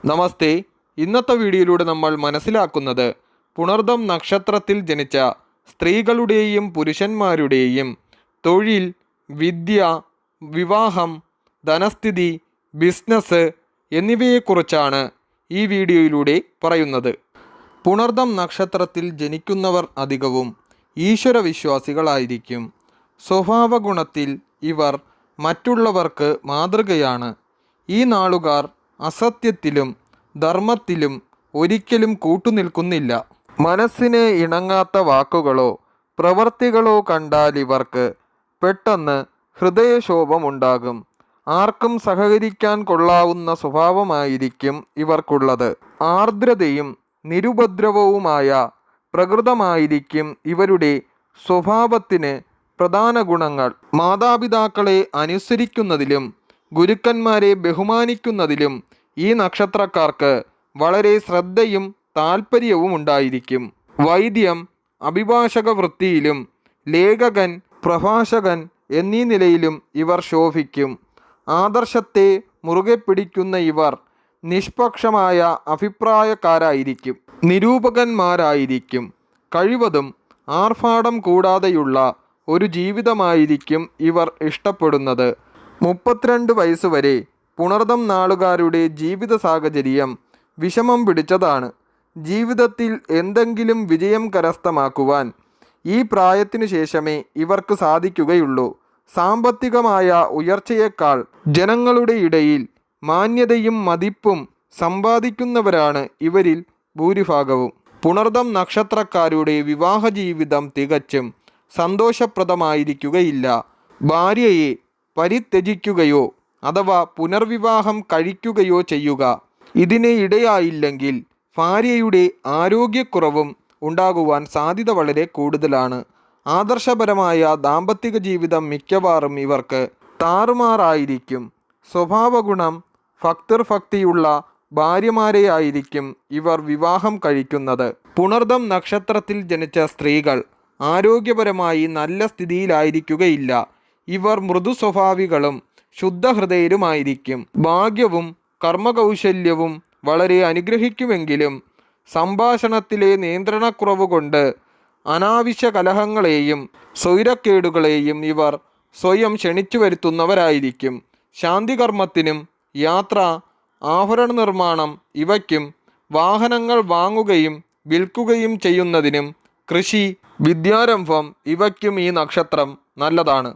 നമസ്തേ. ഇന്നത്തെ വീഡിയോയിലൂടെ നമ്മൾ മനസ്സിലാക്കുന്നത് പുണർദം നക്ഷത്രത്തിൽ ജനിച്ച സ്ത്രീകളുടെയും പുരുഷന്മാരുടെയും തൊഴിൽ, വിദ്യ, വിവാഹം, ധനസ്ഥിതി, ബിസിനസ് എന്നിവയെക്കുറിച്ചാണ് ഈ വീഡിയോയിലൂടെ പറയുന്നത്. പുണർദം നക്ഷത്രത്തിൽ ജനിക്കുന്നവർ അധികവും ഈശ്വരവിശ്വാസികളായിരിക്കും. സ്വഭാവഗുണത്തിൽ ഇവർ മറ്റുള്ളവർക്ക് മാതൃകയാണ്. ഈ നാളുകാർ അസത്യത്തിലും ധർമ്മത്തിലും ഒരിക്കലും കൂട്ടുനിൽക്കുന്നില്ല. മനസ്സിന് ഇണങ്ങാത്ത വാക്കുകളോ പ്രവൃത്തികളോ കണ്ടാൽ ഇവർക്ക് പെട്ടെന്ന് ഹൃദയക്ഷോഭമുണ്ടാകും. ആർക്കും സഹകരിക്കാൻ കൊള്ളാവുന്ന സ്വഭാവമായിരിക്കും ഇവർക്കുള്ളത്. ആർദ്രതയും നിരുപദ്രവവുമായ പ്രകൃതമായിരിക്കും ഇവരുടെ സ്വഭാവത്തിന് പ്രധാന ഗുണങ്ങൾ. മാതാപിതാക്കളെ അനുസരിക്കുന്നതിലും ഗുരുക്കന്മാരെ ബഹുമാനിക്കുന്നതിലും ഈ നക്ഷത്രക്കാർക്ക് വളരെ ശ്രദ്ധയും താല്പര്യവും ഉണ്ടായിരിക്കും. വൈദ്യം, അഭിഭാഷക വൃത്തിയിലും ലേഖകൻ, പ്രഭാഷകൻ എന്നീ നിലയിലും ഇവർ ശോഭിക്കും. ആദർശത്തെ മുറുകെ പിടിക്കുന്ന ഇവർ നിഷ്പക്ഷമായ അഭിപ്രായക്കാരായിരിക്കും. നിരൂപകന്മാരായിരിക്കും. കഴിവതും ആർഭാടം കൂടാതെയുള്ള ഒരു ജീവിതമായിരിക്കും ഇവർ ഇഷ്ടപ്പെടുന്നത്. 32 വയസ്സുവരെ പുണർദം നാളുകാരുടെ ജീവിത സാഹചര്യം വിഷമം പിടിച്ചതാണ്. ജീവിതത്തിൽ എന്തെങ്കിലും വിജയം കരസ്ഥമാക്കുവാൻ ഈ പ്രായത്തിനു ശേഷമേ ഇവർക്ക് സാധിക്കുകയുള്ളൂ. സാമ്പത്തികമായ ഉയർച്ചയേക്കാൾ ജനങ്ങളുടെ ഇടയിൽ മാന്യതയും മതിപ്പും സമ്പാദിക്കുന്നവരാണ് ഇവരിൽ ഭൂരിഭാഗവും. പുണർദം നക്ഷത്രക്കാരുടെ വിവാഹ ജീവിതം തികച്ചും സന്തോഷപ്രദമായിരിക്കുകയില്ല. ഭാര്യയെ പരിത്യജിക്കുകയോ അഥവാ പുനർവിവാഹം കഴിക്കുകയോ ചെയ്യുക ഇതിന് ഇടയായില്ലെങ്കിൽ ഭാര്യയുടെ ആരോഗ്യക്കുറവും ഉണ്ടാകുവാൻ സാധ്യത വളരെ കൂടുതലാണ്. ആദർശപരമായ ദാമ്പത്തിക ജീവിതം മിക്കവാറും ഇവർക്ക് താറുമാറായിരിക്കും. സ്വഭാവഗുണം ഭക്തിയുള്ള ഭാര്യമാരെയായിരിക്കും ഇവർ വിവാഹം കഴിക്കുന്നത്. പുണർദം നക്ഷത്രത്തിൽ ജനിച്ച സ്ത്രീകൾ ആരോഗ്യപരമായി നല്ല സ്ഥിതിയിലായിരിക്കുകയില്ല. ഇവർ മൃദു സ്വഭാവികളും ശുദ്ധഹൃദയരുമായിരിക്കും. ഭാഗ്യവും കർമ്മകൗശല്യവും വളരെ അനുഗ്രഹിക്കുമെങ്കിലും സംഭാഷണത്തിലെ നിയന്ത്രണക്കുറവ് കൊണ്ട് അനാവശ്യ കലഹങ്ങളെയും സ്വൈരക്കേടുകളെയും ഇവർ സ്വയം ക്ഷണിച്ചു വരുത്തുന്നവരായിരിക്കും. ശാന്തികർമ്മത്തിനും യാത്ര, ആഭരണ നിർമ്മാണം ഇവയ്ക്കും വാഹനങ്ങൾ വാങ്ങുകയും വിൽക്കുകയും ചെയ്യുന്നതിനും കൃഷി, വിദ്യാരംഭം ഇവയ്ക്കും ഈ നക്ഷത്രം നല്ലതാണ്.